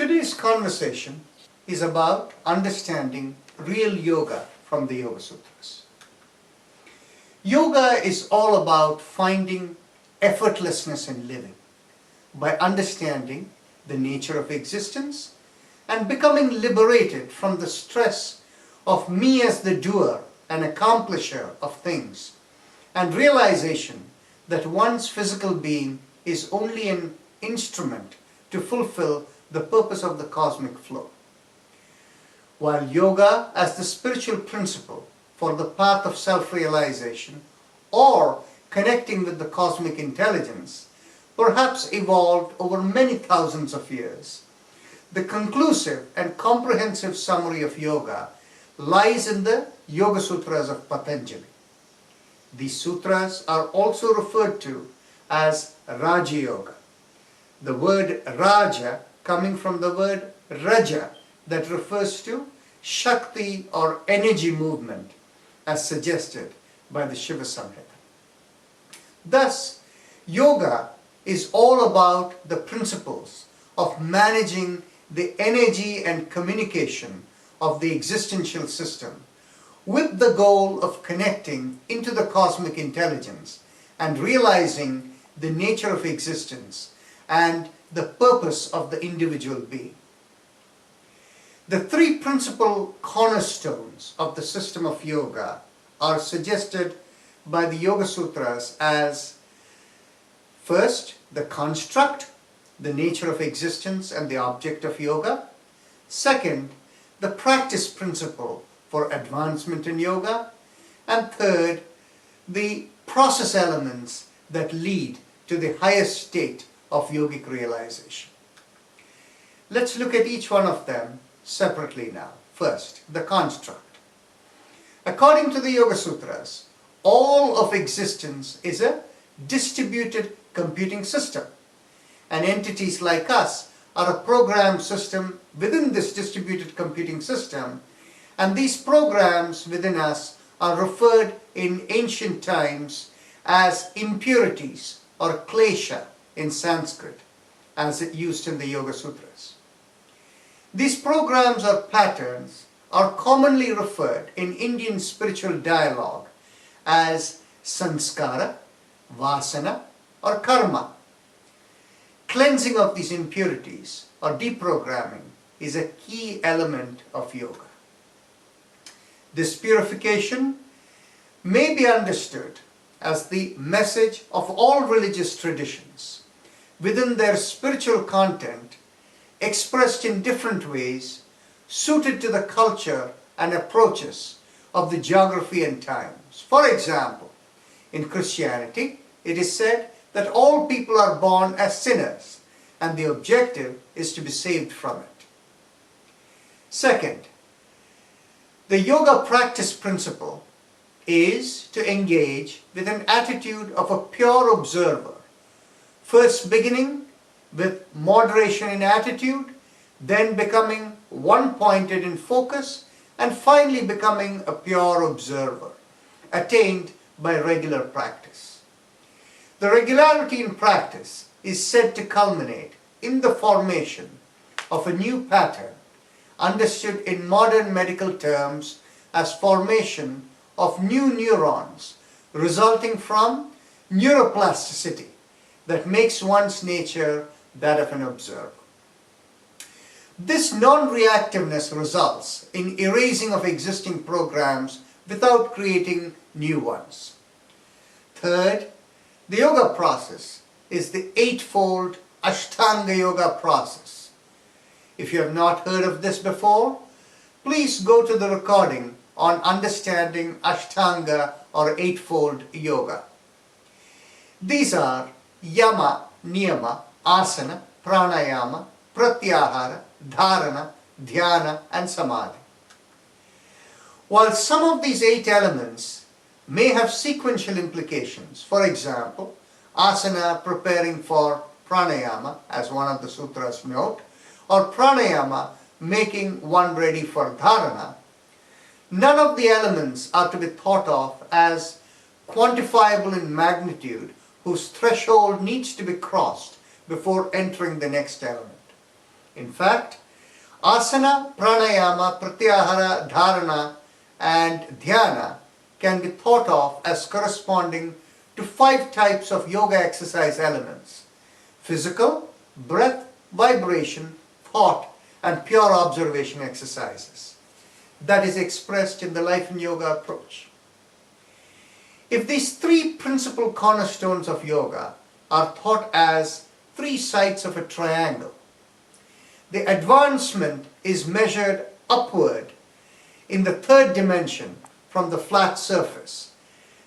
Today's conversation is about understanding real yoga from the Yoga Sutras. Yoga is all about finding effortlessness in living by understanding the nature of existence and becoming liberated from the stress of me as the doer and accomplisher of things, and realization that one's physical being is only an instrument to fulfill the purpose of the cosmic flow. While yoga as the spiritual principle for the path of self-realization or connecting with the cosmic intelligence perhaps evolved over many thousands of years, the conclusive and comprehensive summary of yoga lies in the Yoga Sutras of Patanjali. These sutras are also referred to as Raja Yoga. The word Raja coming from the word Raja, that refers to Shakti or energy movement as suggested by the Shiva Samhita. Thus, yoga is all about the principles of managing the energy and communication of the existential system with the goal of connecting into the cosmic intelligence and realizing the nature of existence and the purpose of the individual being. The three principal cornerstones of the system of yoga are suggested by the Yoga Sutras as: first, the construct, the nature of existence and the object of yoga; second, the practice principle for advancement in yoga; and third, the process elements that lead to the highest state of yogic realization. Let's look at each one of them separately now. First, the construct. According to the Yoga Sutras, all of existence is a distributed computing system, and entities like us are a programmed system within this distributed computing system, and these programs within us are referred in ancient times as impurities or klesha in Sanskrit, as it used in the Yoga Sutras. These programs or patterns are commonly referred in Indian spiritual dialogue as sanskara, vasana or karma. Cleansing of these impurities or deprogramming is a key element of yoga. This purification may be understood as the message of all religious traditions within their spiritual content, expressed in different ways suited to the culture and approaches of the geography and times. For example, in Christianity, it is said that all people are born as sinners and the objective is to be saved from it. Second, the yoga practice principle is to engage with an attitude of a pure observer, first beginning with moderation in attitude, then becoming one-pointed in focus, and finally becoming a pure observer, attained by regular practice. The regularity in practice is said to culminate in the formation of a new pattern, understood in modern medical terms as formation of new neurons resulting from neuroplasticity that makes one's nature that of an observer. This non-reactiveness results in erasing of existing programs without creating new ones. Third, the yoga process is the eightfold Ashtanga yoga process. If you have not heard of this before, please go to the recording on understanding Ashtanga or eightfold yoga. These are yama, niyama, asana, pranayama, pratyahara, dharana, dhyana and samadhi. While some of these 8 elements may have sequential implications, for example, asana preparing for pranayama, as one of the sutras note, or pranayama making one ready for dharana, none of the elements are to be thought of as quantifiable in magnitude whose threshold needs to be crossed before entering the next element. In fact, asana, pranayama, pratyahara, dharana and dhyana can be thought of as corresponding to 5 types of yoga exercise elements: physical, breath, vibration, thought and pure observation exercises. That is expressed in the Life in Yoga approach. If these 3 principal cornerstones of yoga are thought as 3 sides of a triangle, the advancement is measured upward in the 3rd dimension from the flat surface.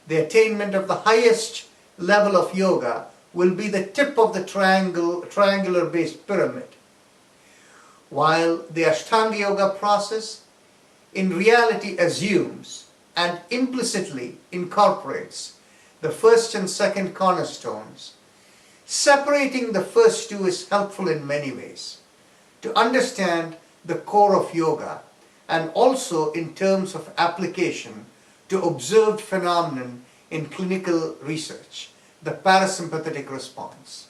The attainment of the highest level of yoga will be the tip of the triangular based pyramid, while the Ashtanga Yoga process in reality assumes and implicitly incorporates the 1st and 2nd cornerstones. Separating the first 2 is helpful in many ways to understand the core of yoga, and also in terms of application to observed phenomenon in clinical research, the parasympathetic response.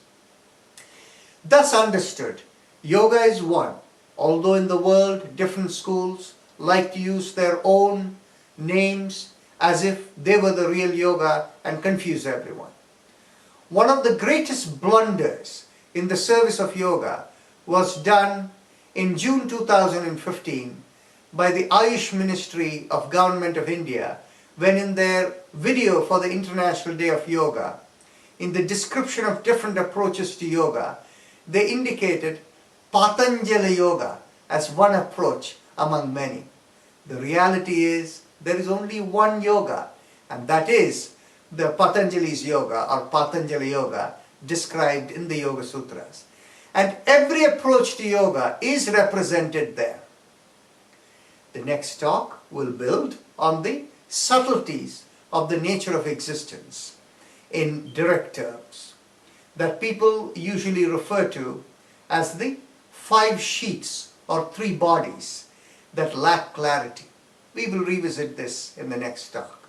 Thus understood, yoga is one, although in the world different schools like to use their own names as if they were the real yoga and confuse everyone. One of the greatest blunders in the service of yoga was done in June 2015 by the Ayush Ministry of Government of India, when in their video for the International Day of Yoga, in the description of different approaches to yoga, they indicated Patanjali Yoga as one approach among many. The reality is there is only one yoga, and that is the Patanjali's Yoga or Patanjali Yoga described in the Yoga Sutras. And every approach to yoga is represented there. The next talk will build on the subtleties of the nature of existence in direct terms that people usually refer to as the 5 sheets or 3 bodies that lack clarity. We will revisit this in the next talk.